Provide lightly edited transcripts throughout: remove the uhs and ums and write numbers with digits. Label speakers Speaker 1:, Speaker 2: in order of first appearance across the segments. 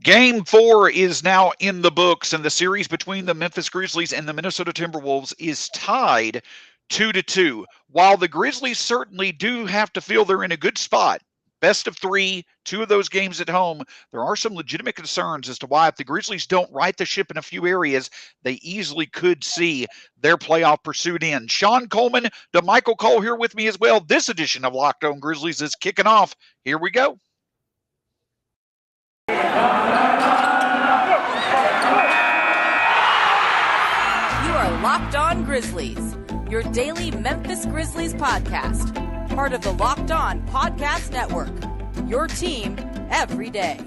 Speaker 1: Game 4 is now in the books, and the series between the Memphis Grizzlies and the Minnesota Timberwolves is tied 2-2. While the Grizzlies certainly do have to feel they're in a good spot, best of three, two of those games at home, there are some legitimate concerns as to why if the Grizzlies don't right the ship in a few areas, they easily could see their playoff pursuit end. Shawn Coleman, Damichael Cole here with me as well. This edition of Locked On Grizzlies is kicking off. Here we go.
Speaker 2: Locked On Grizzlies, your daily Memphis Grizzlies podcast. Part of the Locked On Podcast Network, your team every day.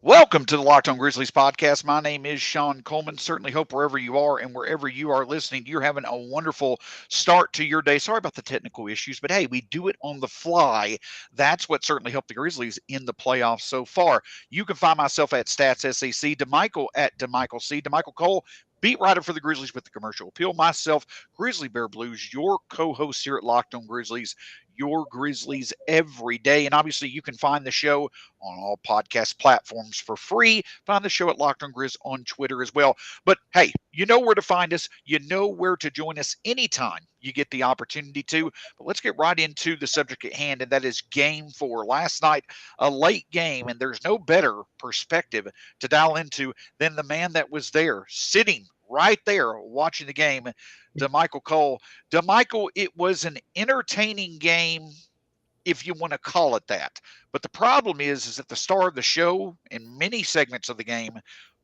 Speaker 1: Welcome to the Locked On Grizzlies podcast. My name is Shawn Coleman. Certainly hope wherever you are and wherever you are listening, you're having a wonderful start to your day. Sorry about the technical issues, but hey, we do it on the fly. That's what certainly helped the Grizzlies in the playoffs so far. You can find myself at StatsSAC, Damichael at Damichael C. Damichael Cole, beat writer for the Grizzlies with the commercial appeal. Myself, Grizzly Bear Blues, your co-host here at Locked On Grizzlies, your Grizzlies every day. And obviously, you can find the show on all podcast platforms for free. Find the show at Locked On Grizz on Twitter as well. But hey, you know where to find us. You know where to join us anytime you get the opportunity to. But let's get right into the subject at hand, and that is Game 4. Last night, a late game, and there's no better perspective to dial into than the man that was there, sitting right there watching the game, Damichael Cole. Damichael, it was an entertaining game, if you want to call it that. But the problem is that the star of the show in many segments of the game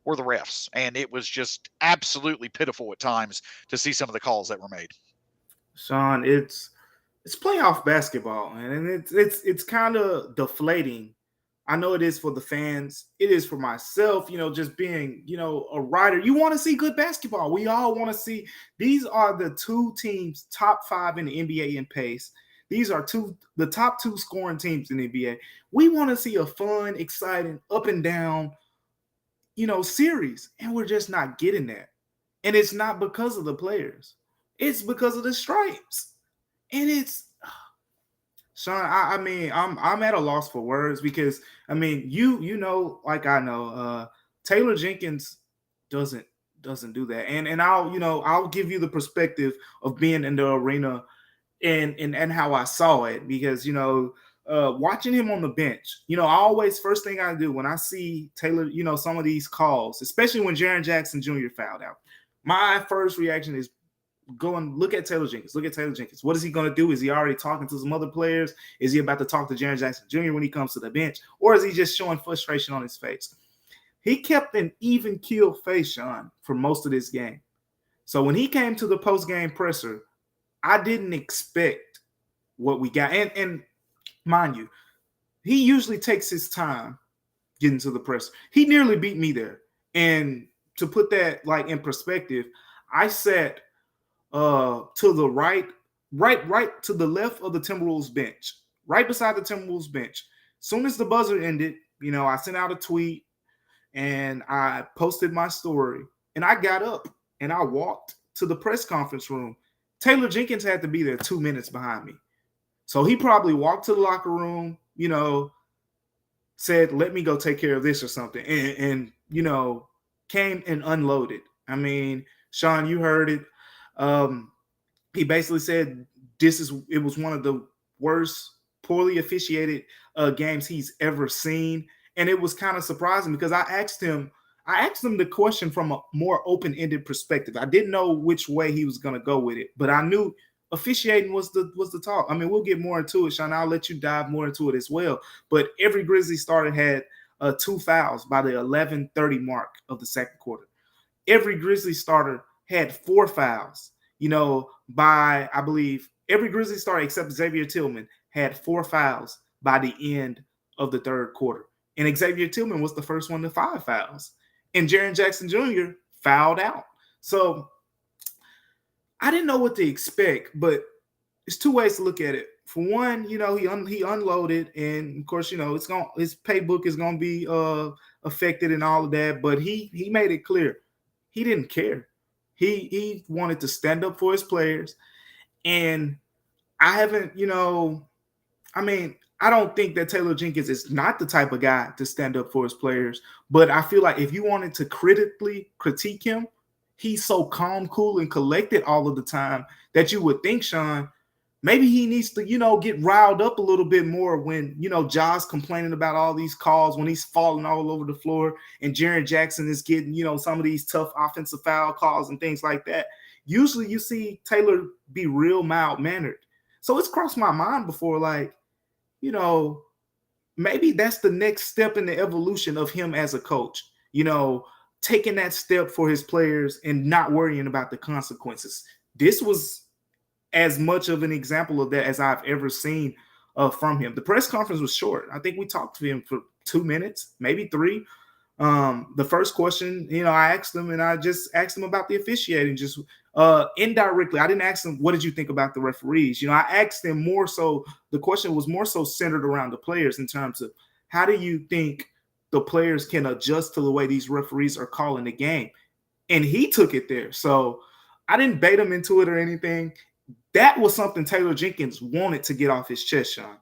Speaker 1: were the refs, and it was just absolutely pitiful at times to see some of the calls that were made.
Speaker 3: Shawn, it's playoff basketball, man, and it's kind of deflating. I know it is for the fans. It is for myself, just being, a writer. You want to see good basketball. We all want to see. These are the two teams, top 5 in the NBA in pace. These are the top 2 scoring teams in the NBA. We want to see a fun, exciting, up and down, series, and we're just not getting that. And it's not because of the players. It's because of the stripes. And it's Shawn, I'm at a loss for words because like I know, Taylor Jenkins doesn't do that, and I'll give you the perspective of being in the arena and how I saw it because watching him on the bench, I always first thing I do when I see Taylor, some of these calls, especially when Jaren Jackson Jr. fouled out, my first reaction is go and look at Taylor Jenkins. Look at Taylor Jenkins. What is he going to do? Is he already talking to some other players? Is he about to talk to Jaren Jackson Jr. when he comes to the bench? Or is he just showing frustration on his face? He kept an even keel face, Shawn, for most of this game. So when he came to the post-game presser, I didn't expect what we got. And mind you, he usually takes his time getting to the presser. He nearly beat me there. And to put that in perspective, I sat to the right to the left of the Timberwolves bench, right beside the Timberwolves bench. Soon as the buzzer ended, I sent out a tweet and I posted my story and I got up and I walked to the press conference room. Taylor Jenkins had to be there 2 minutes behind me. So he probably walked to the locker room, said, let me go take care of this or something. And came and unloaded. I mean, Shawn, you heard it. He basically said it was one of the worst poorly officiated games he's ever seen. And it was kind of surprising because I asked him the question from a more open-ended perspective. I didn't know which way he was going to go with it, but I knew officiating was the talk. I mean, we'll get more into it, Shawn. I'll let you dive more into it as well. But every Grizzly starter had 2 fouls by the 11:30 mark of the second quarter. Every Grizzly starter had 4 fouls, by, I believe, every Grizzly starter except Xavier Tillman had 4 fouls by the end of the third quarter. And Xavier Tillman was the first one to 5 fouls. And Jaren Jackson Jr. fouled out. So I didn't know what to expect, but it's 2 ways to look at it. For one, he unloaded, and of course, his paybook is gonna be affected and all of that. But he made it clear he didn't care. He wanted to stand up for his players, And I haven't, I mean, I don't think that Taylor Jenkins is not the type of guy to stand up for his players, but I feel like if you wanted to critically critique him, he's so calm, cool, and collected all of the time that you would think, Shawn, maybe he needs to, get riled up a little bit more when, Ja's complaining about all these calls, when he's falling all over the floor and Jaren Jackson is getting, some of these tough offensive foul calls and things like that. Usually you see Taylor be real mild-mannered. So it's crossed my mind before, like, maybe that's the next step in the evolution of him as a coach, taking that step for his players and not worrying about the consequences. This was as much of an example of that as I've ever seen from him. The press conference was short. I think we talked to him for 2 minutes, maybe 3. The first question, I asked him, and I just asked him about the officiating, just indirectly. I didn't ask him, what did you think about the referees? I asked him more so, the question was more so centered around the players in terms of how do you think the players can adjust to the way these referees are calling the game? And he took it there. So I didn't bait him into it or anything. That was something Taylor Jenkins wanted to get off his chest, Shawn.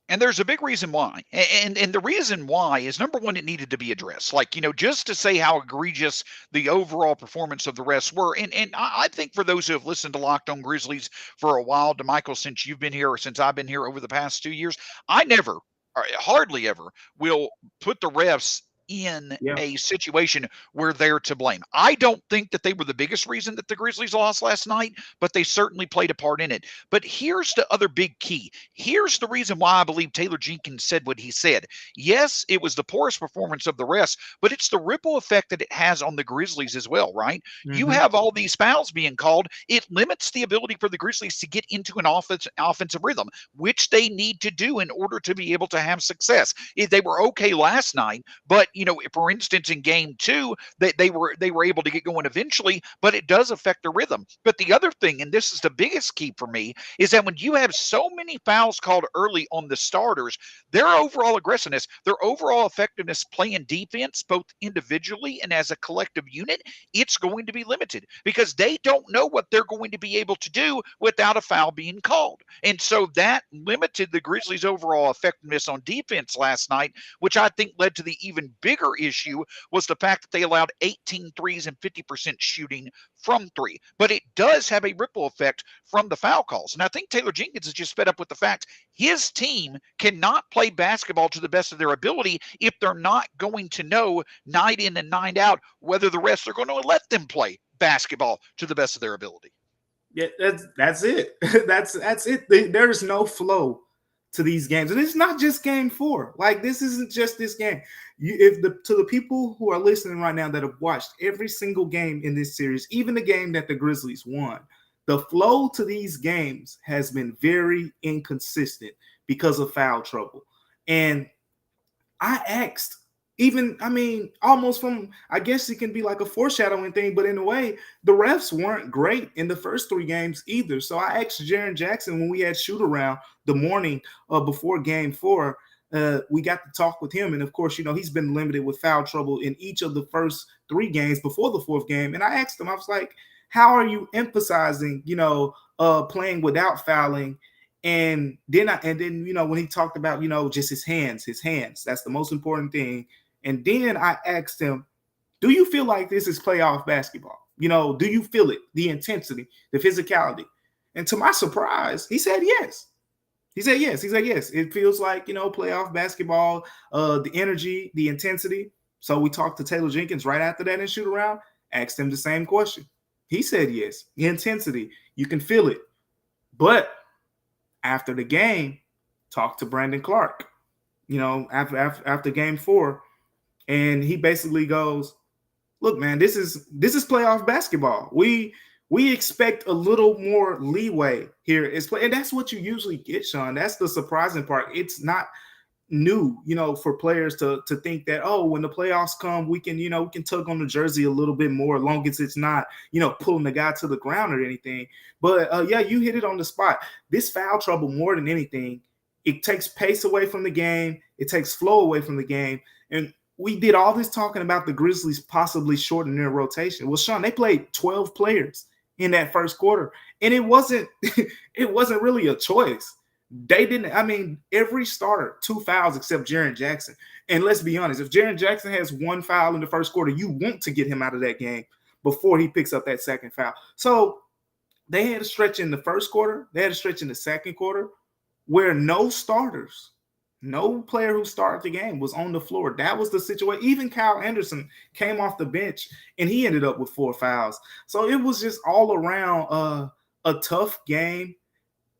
Speaker 1: And there's a big reason why. And the reason why is, number one, it needed to be addressed. Like, just to say how egregious the overall performance of the refs were. And I think for those who have listened to Locked On Grizzlies for a while, Damichael, since you've been here or since I've been here over the past 2 years, I never, or hardly ever, will put the refs in a situation where they're to blame. I don't think that they were the biggest reason that the Grizzlies lost last night, but they certainly played a part in it. But here's the other big key. Here's the reason why I believe Taylor Jenkins said what he said. Yes, it was the poorest performance of the refs, but it's the ripple effect that it has on the Grizzlies as well, right? Mm-hmm. You have all these fouls being called. It limits the ability for the Grizzlies to get into an offensive rhythm, which they need to do in order to be able to have success. They were okay last night, but for instance, in game 2, they were able to get going eventually, but it does affect the rhythm. But the other thing, and this is the biggest key for me, is that when you have so many fouls called early on the starters, their overall aggressiveness, their overall effectiveness playing defense, both individually and as a collective unit, it's going to be limited because they don't know what they're going to be able to do without a foul being called. And so that limited the Grizzlies' overall effectiveness on defense last night, which I think led to the even bigger issue was the fact that they allowed 18 threes and 50% shooting from 3. But it does have a ripple effect from the foul calls. And I think Taylor Jenkins is just fed up with the fact his team cannot play basketball to the best of their ability if they're not going to know night in and night out whether the refs are going to let them play basketball to the best of their ability.
Speaker 3: Yeah, that's it. that's it. There's no flow to these games, and it's not just game 4. Like, this isn't just this game. To the people who are listening right now that have watched every single game in this series, even the game that the Grizzlies won, the flow to these games has been very inconsistent because of foul trouble. And I asked, almost from, I guess it can be like a foreshadowing thing, but in a way, the refs weren't great in the first 3 games either. So I asked Jaren Jackson when we had shoot around the morning before game 4, we got to talk with him. And of course, he's been limited with foul trouble in each of the first 3 games before the 4th game. And I asked him, I was like, how are you emphasizing, playing without fouling? And then when he talked about, just his hands, that's the most important thing. And then I asked him, do you feel like this is playoff basketball? Do you feel it, the intensity, the physicality? And to my surprise, he said yes. He said yes. It feels like, playoff basketball, the energy, the intensity. So we talked to Taylor Jenkins right after that in shoot around, asked him the same question. He said yes. The intensity, you can feel it. But after the game, talked to Brandon Clark, after game 4. And he basically goes, look, man, this is playoff basketball. We expect a little more leeway here. And that's what you usually get, Shawn. That's the surprising part. It's not new, for players to think that, when the playoffs come, we can tug on the jersey a little bit more, as long as it's not, pulling the guy to the ground or anything. But you hit it on the spot. This foul trouble, more than anything, it takes pace away from the game. It takes flow away from the game. And we did all this talking about the Grizzlies possibly shortening their rotation. Well, Shawn, they played 12 players in that first quarter, and it wasn't it wasn't really a choice. They didn't. I mean, every starter 2 fouls except Jaren Jackson. And let's be honest, if Jaren Jackson has 1 foul in the first quarter, you want to get him out of that game before he picks up that second foul. So they had a stretch in the first quarter. They had a stretch in the second quarter where no starters, no player who started the game was on the floor. That was the situation. Even Kyle Anderson came off the bench and he ended up with 4 fouls. So it was just all around a tough game.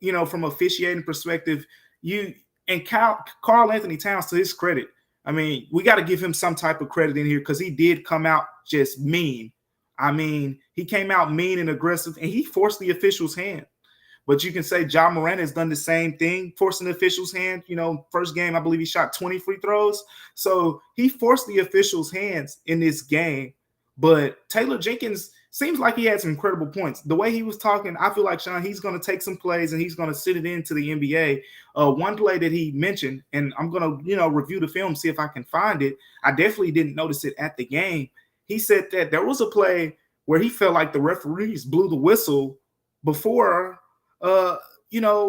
Speaker 3: You know, from officiating perspective, Karl Anthony Towns, to his credit, I mean, we got to give him some type of credit in here because he did come out just mean. I mean, he came out mean and aggressive, and he forced the official's hand. But you can say Ja Morant has done the same thing, forcing the official's hand. You know, first game, I believe he shot 20 free throws. So he forced the official's hands in this game. But Taylor Jenkins seems like he had some incredible points. The way he was talking, I feel like, Shawn, he's going to take some plays and he's going to sit it into the NBA. One play that he mentioned, and I'm going to, review the film, see if I can find it. I definitely didn't notice it at the game. He said that there was a play where he felt like the referees blew the whistle before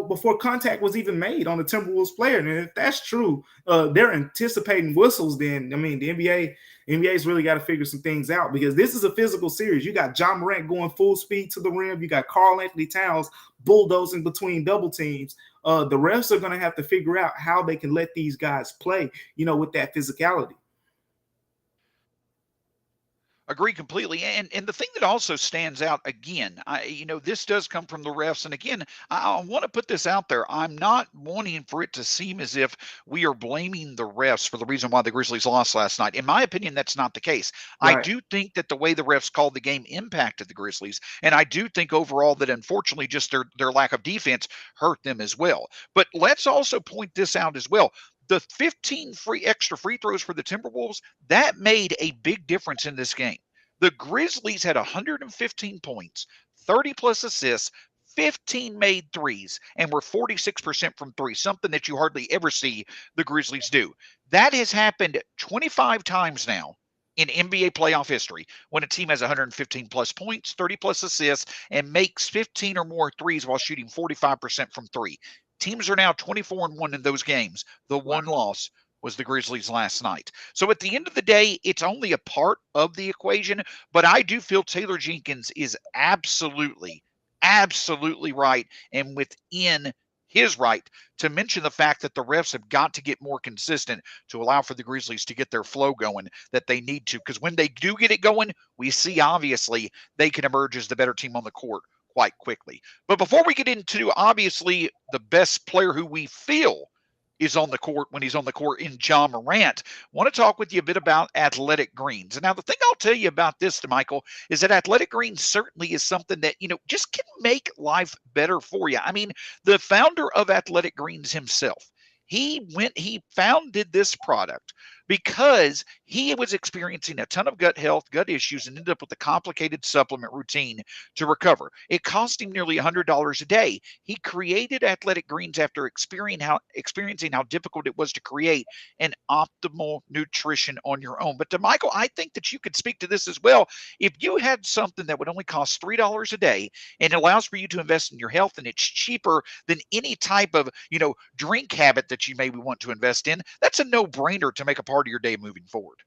Speaker 3: before contact was even made on the Timberwolves player. And if that's true, they're anticipating whistles, then, I mean, the NBA's really got to figure some things out because this is a physical series. You got Ja Morant going full speed to the rim. You got Karl Anthony Towns bulldozing between double teams. The refs are going to have to figure out how they can let these guys play, with that physicality.
Speaker 1: Agree completely. And the thing that also stands out again, this does come from the refs. And again, I want to put this out there. I'm not wanting for it to seem as if we are blaming the refs for the reason why the Grizzlies lost last night. In my opinion, that's not the case.
Speaker 3: Right.
Speaker 1: I do think that the way the refs called the game impacted the Grizzlies. And I do think overall that unfortunately just their lack of defense hurt them as well. But let's also point this out as well. The 15 extra free throws for the Timberwolves, that made a big difference in this game. The Grizzlies had 115 points, 30 plus assists, 15 made threes, and were 46% from three, something that you hardly ever see the Grizzlies do. That has happened 25 times now in NBA playoff history when a team has 115 plus points, 30 plus assists, and makes 15 or more threes while shooting 45% from three. Teams are now 24-1 in those games. The one loss was the Grizzlies last night. So at the end of the day, it's only a part of the equation, but I do feel Taylor Jenkins is absolutely right and within his right to mention the fact that the refs have got to get more consistent to allow for the Grizzlies to get their flow going that they need to. Because when they do get it going, we see obviously they can emerge as the better team on the court quite quickly. But before we get into obviously the best player who we feel is on the court when he's on the court in Ja Morant, I want to talk with you a bit about athletic greens. And now the thing I'll tell you about this, Damichael, is that athletic greens certainly is something that, just can make life better for you. I mean, the founder of Athletic Greens himself, he founded this product because he was experiencing a ton of gut issues, and ended up with a complicated supplement routine to recover. It cost him nearly $100 a day. He created Athletic Greens after experiencing how difficult it was to create an optimal nutrition on your own. But Damichael, I think that you could speak to this as well. If you had something that would only cost $3 a day and it allows for you to invest in your health, and it's cheaper than any type of, drink habit that you maybe want to invest in, that's a no-brainer to make a part of your day moving forward.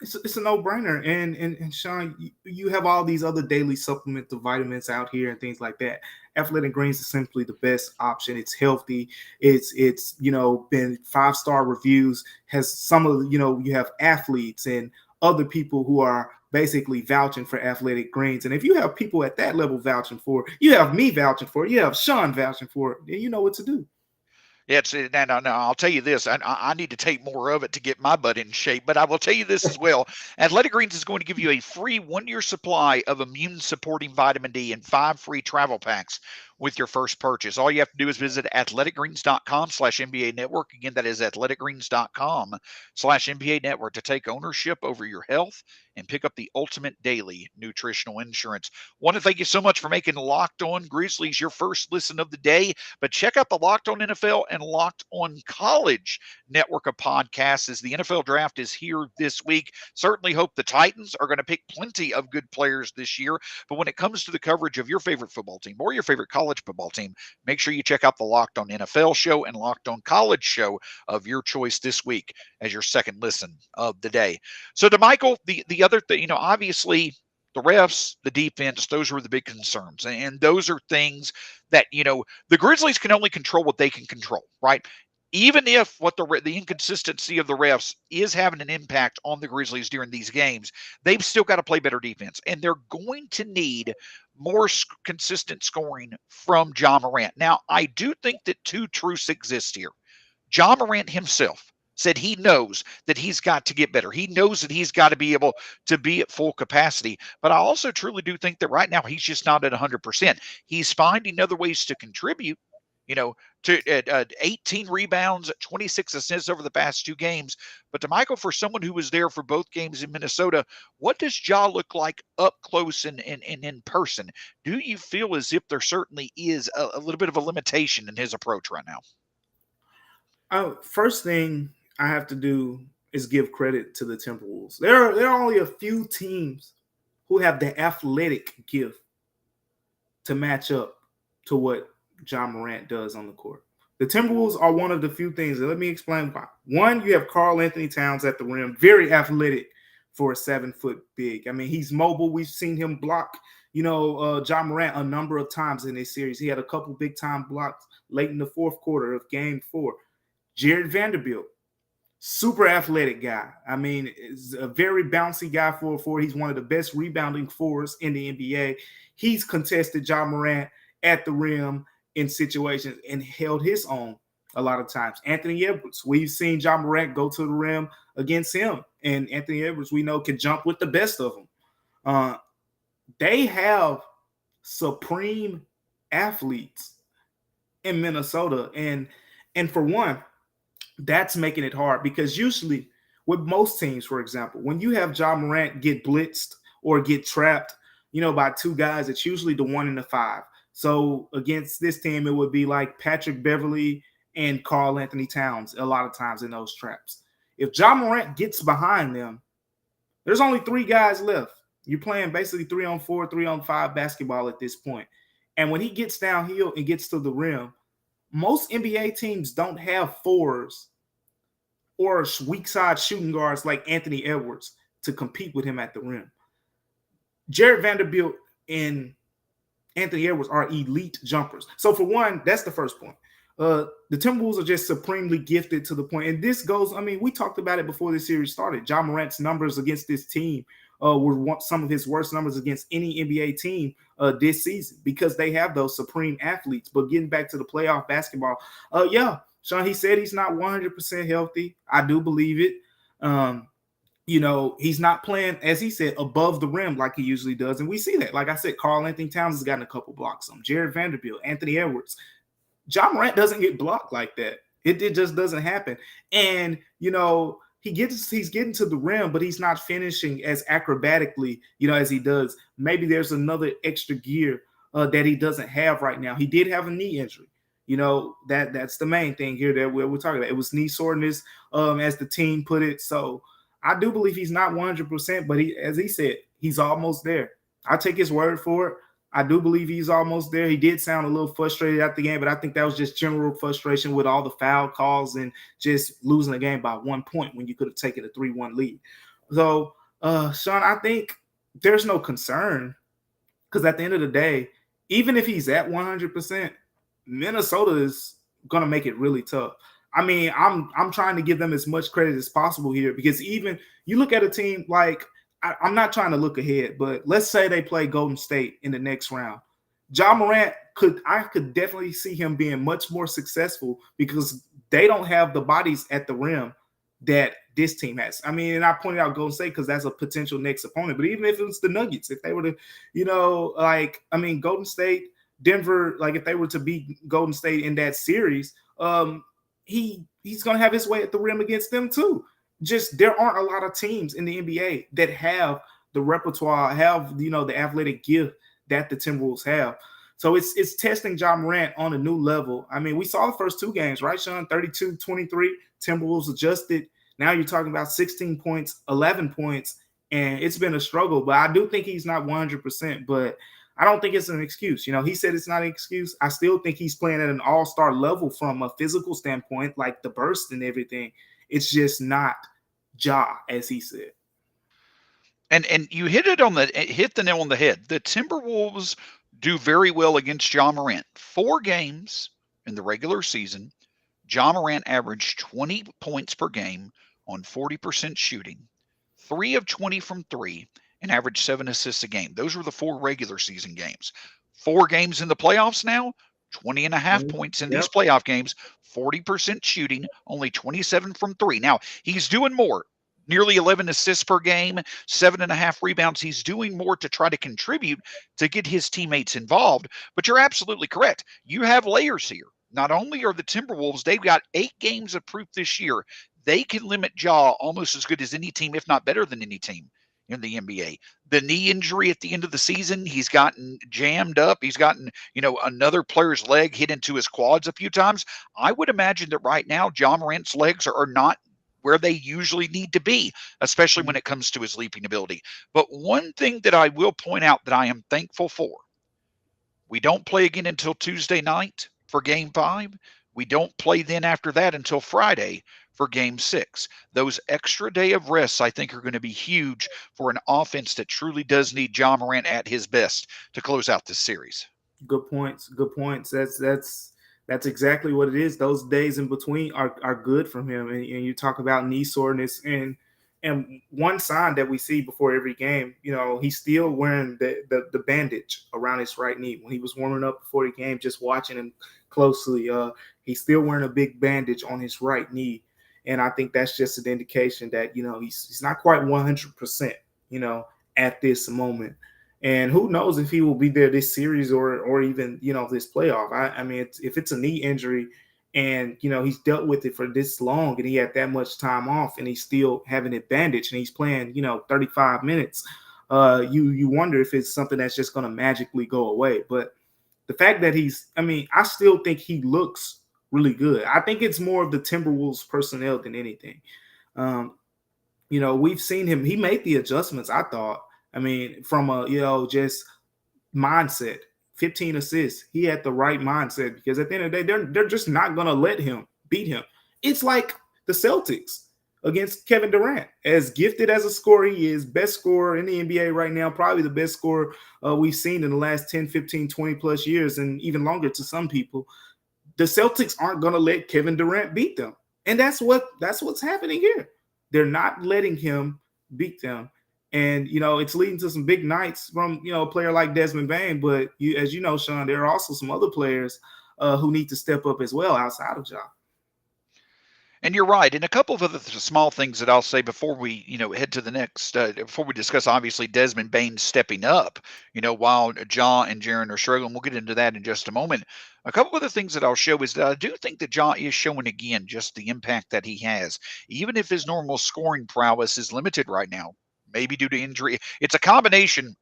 Speaker 3: It's a no-brainer. And Shawn, you have all these other daily supplements of vitamins out here and things like that. Athletic Greens is simply the best option. It's healthy. It's been 5-star reviews. Has some of you have athletes and other people who are basically vouching for Athletic Greens. And if you have people at that level vouching for it, you have me vouching for it, you have Shawn vouching for it, then you know what to do.
Speaker 1: Yeah, now, I'll tell you this. I need to take more of it to get my butt in shape, but I will tell you this as well. Athletic Greens is going to give you a free 1-year supply of immune-supporting vitamin D and 5 free travel packs with your first purchase. All you have to do is visit athleticgreens.com/NBA network. Again, that is athleticgreens.com/NBA network to take ownership over your health and pick up the ultimate daily nutritional insurance. Want to thank you so much for making Locked On Grizzlies your first listen of the day. But check out the Locked On NFL and Locked On College network of podcasts as the NFL draft is here this week. Certainly hope the Titans are going to pick plenty of good players this year. But when it comes to the coverage of your favorite football team or your favorite college football team, make sure you check out the Locked On NFL show and Locked On College show of your choice this week as your second listen of the day. So, Damichael, the other thing, obviously the refs, the defense, those were the big concerns. And those are things that, the Grizzlies can only control what they can control, right? Even if what the inconsistency of the refs is having an impact on the Grizzlies during these games, they've still got to play better defense. And they're going to need more consistent scoring from Ja Morant. Now, I do think that two truths exist here. Ja Morant himself said he knows that he's got to get better. He knows that he's got to be able to be at full capacity. But I also truly do think that right now he's just not at 100%. He's finding other ways to contribute, to 18 rebounds, 26 assists over the past 2 games. But Damichael, for someone who was there for both games in Minnesota, what does Ja look like up close and in person? Do you feel as if there certainly is a little bit of a limitation in his approach right now?
Speaker 3: First thing I have to do is give credit to the Timberwolves. There are only a few teams who have the athletic gift to match up to what Ja Morant does on the court. The Timberwolves are one of the few things. Let me explain why. One, you have Karl-Anthony Towns at the rim, very athletic for a 7-foot big. I mean, he's mobile. We've seen him block, Ja Morant a number of times in this series. He had a couple big-time blocks late in the fourth quarter of Game 4. Jared Vanderbilt, super athletic guy. I mean, is a very bouncy guy for a forward. He's one of the best rebounding forwards in the NBA. He's contested Ja Morant at the rim in situations and held his own a lot of times. Anthony Edwards, we've seen Ja Morant go to the rim against him. And Anthony Edwards, we know, can jump with the best of them. They have supreme athletes in Minnesota. And for one, that's making it hard because usually with most teams, for example, when you have Ja Morant get blitzed or get trapped, by 2 guys, it's usually the 1 and the 5. So against this team, it would be like Patrick Beverley and Karl-Anthony Towns a lot of times in those traps. If Ja Morant gets behind them, there's only 3 guys left. You're playing basically 3-on-4, 3-on-5 basketball at this point. And when he gets downhill and gets to the rim, most NBA teams don't have 4s or weak side shooting guards like Anthony Edwards to compete with him at the rim. Jared Vanderbilt and Anthony Edwards are elite jumpers. So for one, that's the first point. The Timberwolves are just supremely gifted to the point. And this goes, we talked about it before this series started. Ja Morant's numbers against this team were some of his worst numbers against any NBA team this season because they have those supreme athletes. But getting back to the playoff basketball, Shawn, he said he's not 100% healthy. I do believe it. He's not playing, as he said, above the rim like he usually does. And we see that. Like I said, Karl-Anthony Towns has gotten a couple blocks on Jared Vanderbilt, Anthony Edwards. Ja Morant doesn't get blocked like that. It just doesn't happen. And, he's getting to the rim, but he's not finishing as acrobatically, as he does. Maybe there's another extra gear that he doesn't have right now. He did have a knee injury. That's the main thing here that we're talking about. It was knee soreness, as the team put it. So I do believe he's not 100%, but as he said, he's almost there. I take his word for it. I do believe he's almost there. He did sound a little frustrated at the game, but I think that was just general frustration with all the foul calls and just losing the game by 1 point when you could have taken a 3-1 lead. So, Shawn, I think there's no concern because at the end of the day, even if he's at 100%, Minnesota is going to make it really tough. I'm trying to give them as much credit as possible here because even you look at a team like I'm not trying to look ahead, but let's say they play Golden State in the next round. Ja Morant I could definitely see him being much more successful because they don't have the bodies at the rim that this team has. And I pointed out Golden State because that's a potential next opponent. But even if it was the Nuggets, if they were to, Golden State, Denver, like if they were to beat Golden State in that series, he's going to have his way at the rim against them too. Just there aren't a lot of teams in the NBA that have the repertoire, have the athletic gift that the Timberwolves have. So it's testing Ja Morant on a new level. I mean, we saw the first two games, right, Shawn? 32-23, Timberwolves adjusted. Now you're talking about 16 points, 11 points, and it's been a struggle. But I do think he's not 100%, but I don't think it's an excuse. He said it's not an excuse. I still think he's playing at an all-star level from a physical standpoint, like the burst and everything. It's just not Ja, as he said.
Speaker 1: And you hit the nail on the head. The Timberwolves do very well against Ja Morant. 4 games in the regular season, Ja Morant averaged 20 points per game on 40% shooting, 3 of 20 from 3, and averaged 7 assists a game. Those were the 4 regular season games. 4 games in the playoffs now, 20 and a half points in these playoff games, 40% shooting, only 27 from 3. Now, he's doing more. Nearly 11 assists per game, 7.5 rebounds. He's doing more to try to contribute to get his teammates involved. But you're absolutely correct. You have layers here. Not only are the Timberwolves, they've got 8 games of proof this year. They can limit Ja almost as good as any team, if not better than any team in the NBA. The knee injury at the end of the season, he's gotten jammed up. He's gotten, another player's leg hit into his quads a few times. I would imagine that right now, Ja Morant's legs are not where they usually need to be, especially when it comes to his leaping ability. But one thing that I will point out that I am thankful for, we don't play again until Tuesday night for Game 5. We don't play then after that until Friday for Game 6. Those extra day of rests, I think, are going to be huge for an offense that truly does need Ja Morant at his best to close out this series.
Speaker 3: Good points. Good points. That's exactly what it is. Those days in between are good from him. And you talk about knee soreness and one sign that we see before every game, he's still wearing the bandage around his right knee. When he was warming up before the game, just watching him closely, he's still wearing a big bandage on his right knee. And I think that's just an indication that, he's not quite 100%, at this moment. And who knows if he will be there this series or even, this playoff. I mean, if it's a knee injury and, he's dealt with it for this long and he had that much time off and he's still having it bandaged and he's playing, 35 minutes, you wonder if it's something that's just going to magically go away. But the fact that I still think he looks really good. I think it's more of the Timberwolves personnel than anything. We've seen him. He made the adjustments, I thought. I mean, from a, just mindset, 15 assists. He had the right mindset because at the end of the day, they're just not going to let him beat him. It's like the Celtics against Kevin Durant. As gifted as a scorer he is, best scorer in the NBA right now, probably the best scorer we've seen in the last 10, 15, 20 plus years and even longer to some people. The Celtics aren't going to let Kevin Durant beat them. And that's what's happening here. They're not letting him beat them. And, it's leading to some big nights from, a player like Desmond Bane. But as you know, Shawn, there are also some other players who need to step up as well outside of Ja.
Speaker 1: And you're right. And a couple of other small things that I'll say before we, head to the next, before we discuss, obviously, Desmond Bane stepping up, while Ja and Jaren are struggling. We'll get into that in just a moment. A couple of other things that I'll show is that I do think that Ja is showing again just the impact that he has, even if his normal scoring prowess is limited right now, maybe due to injury. It's a combination.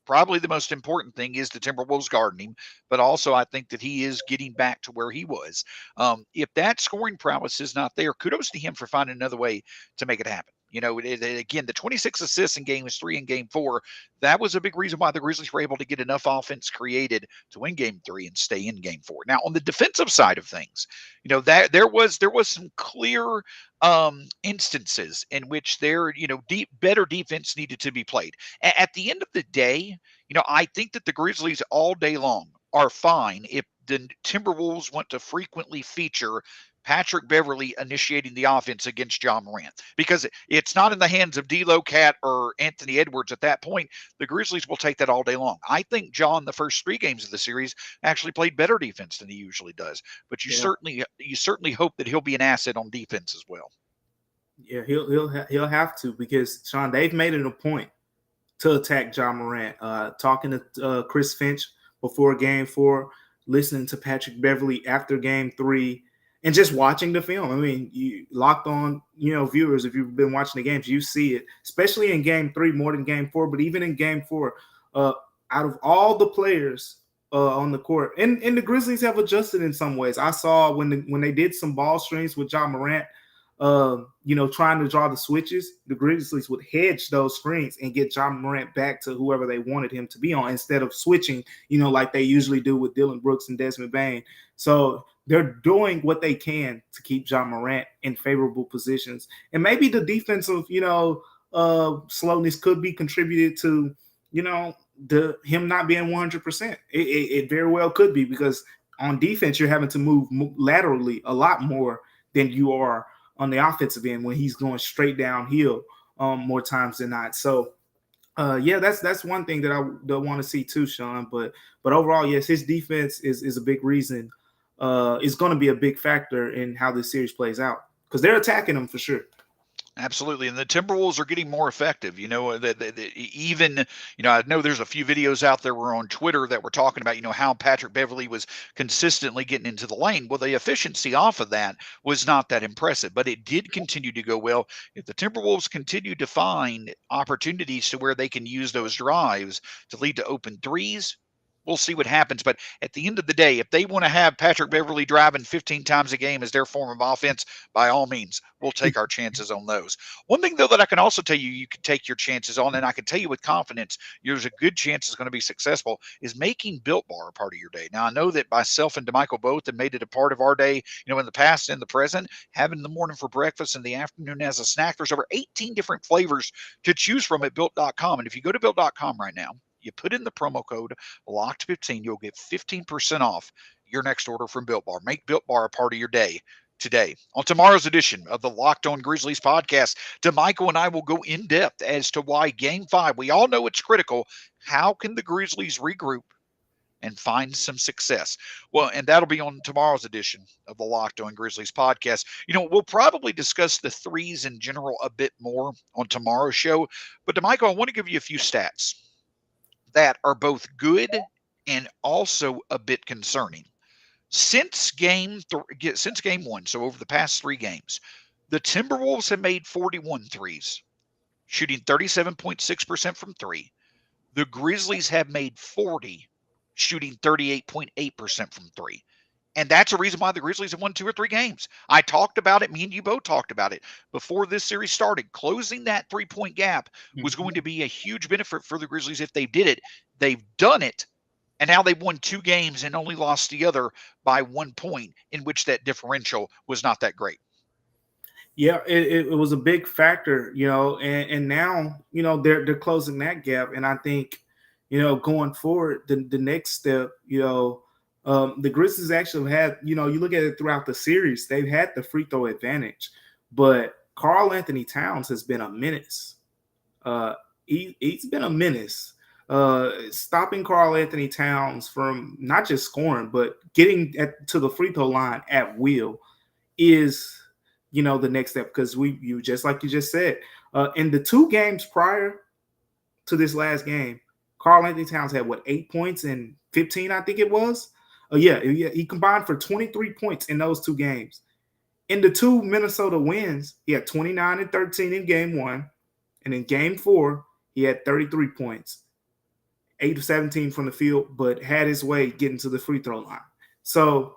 Speaker 1: Probably the most important thing is the Timberwolves guarding him, but also I think that he is getting back to where he was. If that scoring prowess is not there, kudos to him for finding another way to make it happen. Again, the 26 assists in Games 3 and Game 4, that was a big reason why the Grizzlies were able to get enough offense created to win Game 3 and stay in Game 4. Now, on the defensive side of things, that there was some clear instances in which better defense needed to be played. At the end of the day, I think that the Grizzlies all day long are fine if the Timberwolves want to frequently feature Patrick Beverley initiating the offense against Ja Morant, because it's not in the hands of D'Lo, Cat, or Anthony Edwards at that point. The Grizzlies will take that all day long. I think Ja in the first 3 games of the series actually played better defense than he usually does, but you certainly hope that he'll be an asset on defense as well.
Speaker 3: Yeah, he'll have to, because Shawn, they've made it a point to attack Ja Morant. Talking to Chris Finch before game 4, listening to Patrick Beverley after game 3, and just watching the film. I mean, you locked on, viewers, if you've been watching the games, you see it, especially in game 3 more than game 4, but even in game 4, out of all the players on the court, and the Grizzlies have adjusted in some ways. I saw when they did some ball screens with John Morant, trying to draw the switches, the Grizzlies would hedge those screens and get John Morant back to whoever they wanted him to be on instead of switching, like they usually do with Dylan Brooks and Desmond Bane. So they're doing what they can to keep John Morant in favorable positions. And maybe the defensive, slowness could be contributed to, him not being 100%. It very well could be, because on defense, you're having to move laterally a lot more than you are on the offensive end when he's going straight downhill more times than not. So, that's one thing that I don't want to see too, Shawn. But overall, yes, his defense is a big reason. Is going to be a big factor in how this series plays out, because they're attacking him for sure.
Speaker 1: Absolutely. And the Timberwolves are getting more effective. Even, I know there's a few videos out there on Twitter that were talking about, how Patrick Beverley was consistently getting into the lane. Well, the efficiency off of that was not that impressive, but it did continue to go well. If the Timberwolves continue to find opportunities to where they can use those drives to lead to open threes, we'll see what happens. But at the end of the day, if they want to have Patrick Beverley driving 15 times a game as their form of offense, by all means, we'll take our chances on those. One thing, though, that I can also tell you can take your chances on, and I can tell you with confidence, there's a good chance it's going to be successful, is making Built Bar a part of your day. Now, I know that myself and Damichael both have made it a part of our day, in the past and the present, having the morning for breakfast and the afternoon as a snack. There's over 18 different flavors to choose from at Built.com. And if you go to Built.com right now, you put in the promo code LOCKED15, you'll get 15% off your next order from Built Bar. Make Built Bar a part of your day today. On tomorrow's edition of the Locked On Grizzlies podcast, Damichael and I will go in depth as to why Game 5, we all know it's critical. How can the Grizzlies regroup and find some success? Well, and that'll be on tomorrow's edition of the Locked On Grizzlies podcast. We'll probably discuss the threes in general a bit more on tomorrow's show. But Damichael, I want to give you a few stats that are both good and also a bit concerning. Since game 1, so over the past 3 games, the Timberwolves have made 41 threes, shooting 37.6% from 3. The Grizzlies have made 40, shooting 38.8% from 3. And that's a reason why the Grizzlies have won 2 or 3 games. I talked about it. Me and you both talked about it before this series started. Closing that 3-point gap was going to be a huge benefit for the Grizzlies if they did it. They've done it. And now they've won 2 games and only lost the other by 1 point, in which that differential was not that great.
Speaker 3: Yeah, it was a big factor, and now, they're closing that gap. And I think, going forward, the next step, the Grizzlies actually had, you look at it throughout the series, they've had the free throw advantage, but Karl-Anthony Towns has been a menace. He's been a menace. Stopping Karl-Anthony Towns from not just scoring, but getting to the free throw line at will is, the next step. Because you just like you just said, in the 2 games prior to this last game, Karl-Anthony Towns had 8 points and 15, I think it was. He combined for 23 points in those 2 games. In the 2 Minnesota wins, he had 29 and 13 in game 1. And in game 4, he had 33 points, 8 of 17 from the field, but had his way getting to the free throw line. So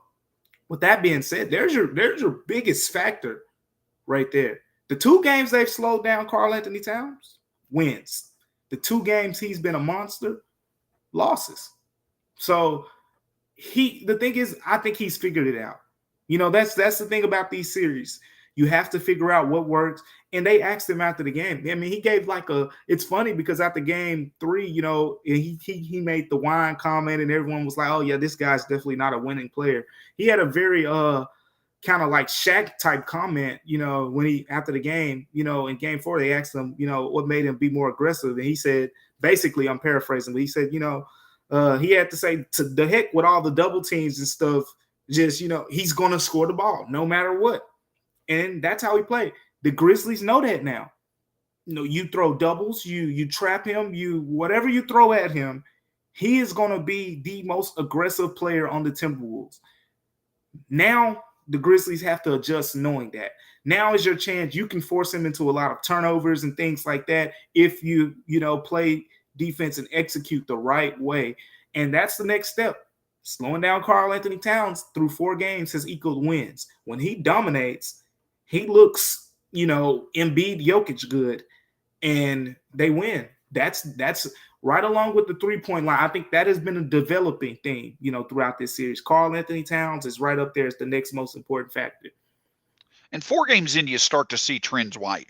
Speaker 3: with that being said, there's your biggest factor right there. The 2 games they've slowed down Karl-Anthony Towns, wins. The 2 games he's been a monster, losses. So the thing is, I think he's figured it out. That's the thing about these series. You have to figure out what works. And they asked him after the game. I mean, he gave it's funny because after game 3, he made the wine comment and everyone was like, oh yeah, this guy's definitely not a winning player. He had a very kind of like Shaq type comment, when he, after the game, in game 4, they asked him, what made him be more aggressive. And he said, basically, I'm paraphrasing, but he said, he had to say, to the heck with all the double teams and stuff, just, he's going to score the ball no matter what. And that's how he played. The Grizzlies know that now. You throw doubles, you trap him, whatever you throw at him, He is going to be the most aggressive player on the Timberwolves. Now the Grizzlies have to adjust knowing that. Now is your chance. You can force him into a lot of turnovers and things like that if you play defense and execute the right way. And that's the next step. Slowing down Karl Anthony Towns through 4 games has equaled wins. When he dominates, he looks, Embiid Jokic good, and they win. That's right along with the 3-point line. I think that has been a developing thing, throughout this series. Karl Anthony Towns is right up there as the next most important factor.
Speaker 1: And 4 games in, you start to see trends right.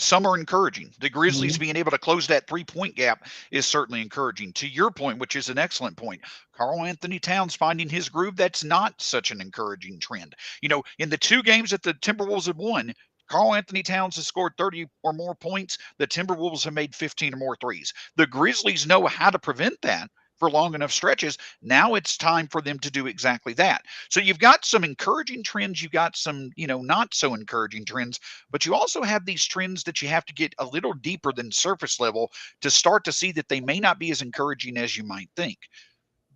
Speaker 1: Some are encouraging. The Grizzlies being able to close that 3-point gap is certainly encouraging. To your point, which is an excellent point, Karl Anthony Towns finding his groove, that's not such an encouraging trend. In the 2 games that the Timberwolves have won, Karl Anthony Towns has scored 30 or more points. The Timberwolves have made 15 or more threes. The Grizzlies know how to prevent that for long enough stretches. Now it's time for them to do exactly that. So you've got some encouraging trends. You've got some, not so encouraging trends, but you also have these trends that you have to get a little deeper than surface level to start to see that they may not be as encouraging as you might think.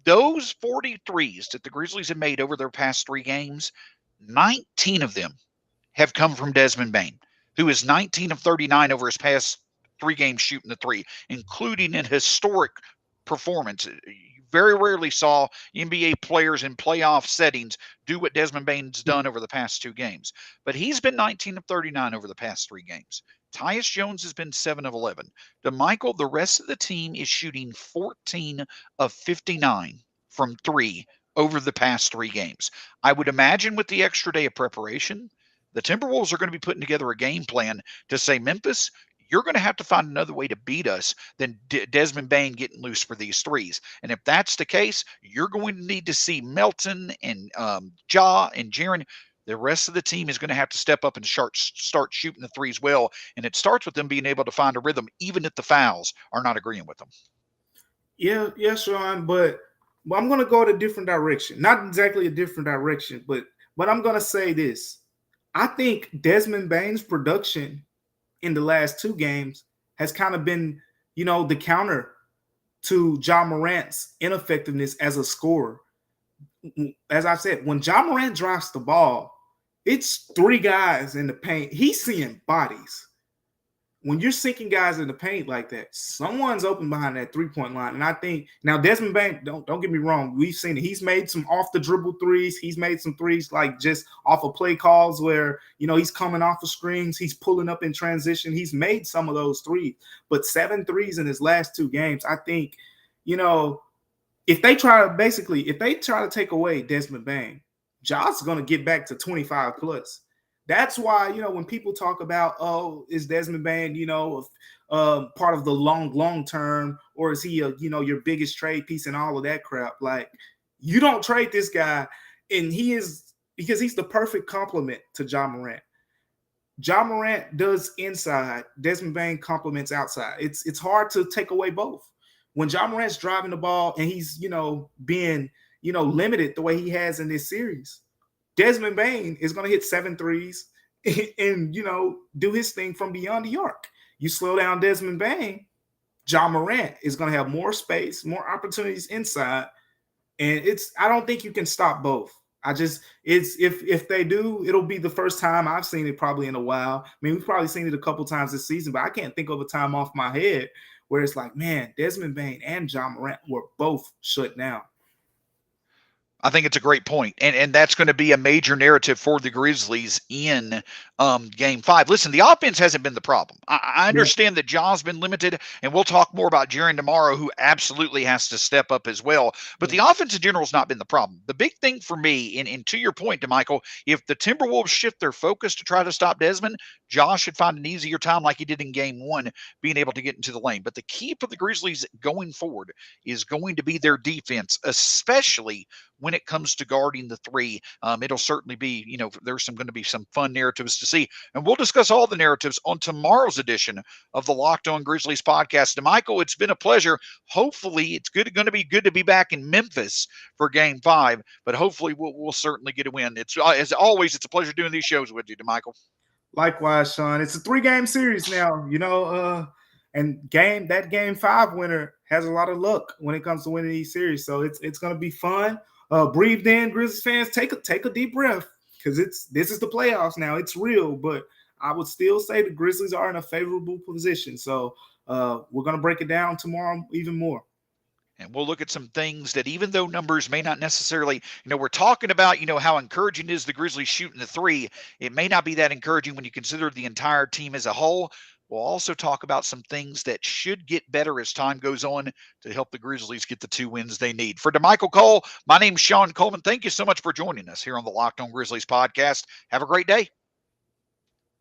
Speaker 1: Those 43s that the Grizzlies have made over their past 3 games, 19 of them have come from Desmond Bane, who is 19 of 39 over his past 3 games shooting the 3, including an historic performance. You very rarely saw NBA players in playoff settings do what Desmond Bane's done over the past 2 games. But he's been 19 of 39 over the past 3 games. Tyus Jones has been 7 of 11. Damichael, the rest of the team is shooting 14 of 59 from 3 over the past 3 games. I would imagine with the extra day of preparation, the Timberwolves are going to be putting together a game plan to say, Memphis, you're going to have to find another way to beat us than Desmond Bane getting loose for these 3s. And if that's the case, you're going to need to see Melton and Ja and Jaren. The rest of the team is going to have to step up and start shooting the 3s well. And it starts with them being able to find a rhythm, even if the fouls are not agreeing with them.
Speaker 3: Yeah, Shawn, but I'm going to go in a different direction. Not exactly a different direction, but I'm going to say this. I think Desmond Bane's production in the last 2 games has kind of been, the counter to Ja Morant's ineffectiveness as a scorer. As I said, when Ja Morant drops the ball, it's 3 guys in the paint. He's seeing bodies. When you're sinking guys in the paint like that, someone's open behind that 3-point line. And I think now Desmond Bane, don't get me wrong, we've seen it. He's made some off the dribble 3s. He's made some 3s like just off of play calls where, he's coming off of screens. He's pulling up in transition. He's made some of those 3s, but 7 3s in his last 2 games. I think, if they try to take away Desmond Bane, Ja's going to get back to 25 plus. That's why, when people talk about, is Desmond Bane, part of the long term, or is he, your biggest trade piece and all of that crap? Like, you don't trade this guy, and because he's the perfect complement to Ja Morant. Ja Morant does inside, Desmond Bane complements outside. It's hard to take away both. When Ja Morant's driving the ball and he's, being, limited the way he has in this series, Desmond Bane is going to hit 7 3s and, do his thing from beyond the arc. You slow down Desmond Bane, Ja Morant is going to have more space, more opportunities inside. And I don't think you can stop both. If they do, it'll be the first time I've seen it probably in a while. I mean, we've probably seen it a couple times this season, but I can't think of a time off my head where it's like, man, Desmond Bane and Ja Morant were both shut down.
Speaker 1: I think it's a great point. And that's going to be a major narrative for the Grizzlies in Game 5. Listen, the offense hasn't been the problem. I understand that Ja's been limited, and we'll talk more about Jaren tomorrow, who absolutely has to step up as well. But the offense in general has not been the problem. The big thing for me, and to your point, Damichael, if the Timberwolves shift their focus to try to stop Desmond, Ja should find an easier time like he did in Game 1, being able to get into the lane. But the key for the Grizzlies going forward is going to be their defense, especially when it comes to guarding the 3. It'll certainly be, there's going to be some fun narratives to see. And we'll discuss all the narratives on tomorrow's edition of the Locked On Grizzlies podcast. Damichael, it's been a pleasure. Hopefully, it's going to be good to be back in Memphis for Game 5, but hopefully we'll certainly get a win. It's as always, it's a pleasure doing these shows with you, Damichael.
Speaker 3: Likewise, Shawn. It's a 3-game series now, And game 5 winner has a lot of luck when it comes to winning these series. So it's gonna be fun. Breathe in, Grizzlies fans. Take a deep breath because this is the playoffs now. It's real, but I would still say the Grizzlies are in a favorable position. So we're gonna break it down tomorrow even more.
Speaker 1: And we'll look at some things that, even though numbers may not necessarily, we're talking about, how encouraging is the Grizzlies shooting the three. It may not be that encouraging when you consider the entire team as a whole. We'll also talk about some things that should get better as time goes on to help the Grizzlies get the 2 wins they need. For Damichael Cole, my name's Shawn Coleman. Thank you so much for joining us here on the Locked On Grizzlies podcast. Have a great day.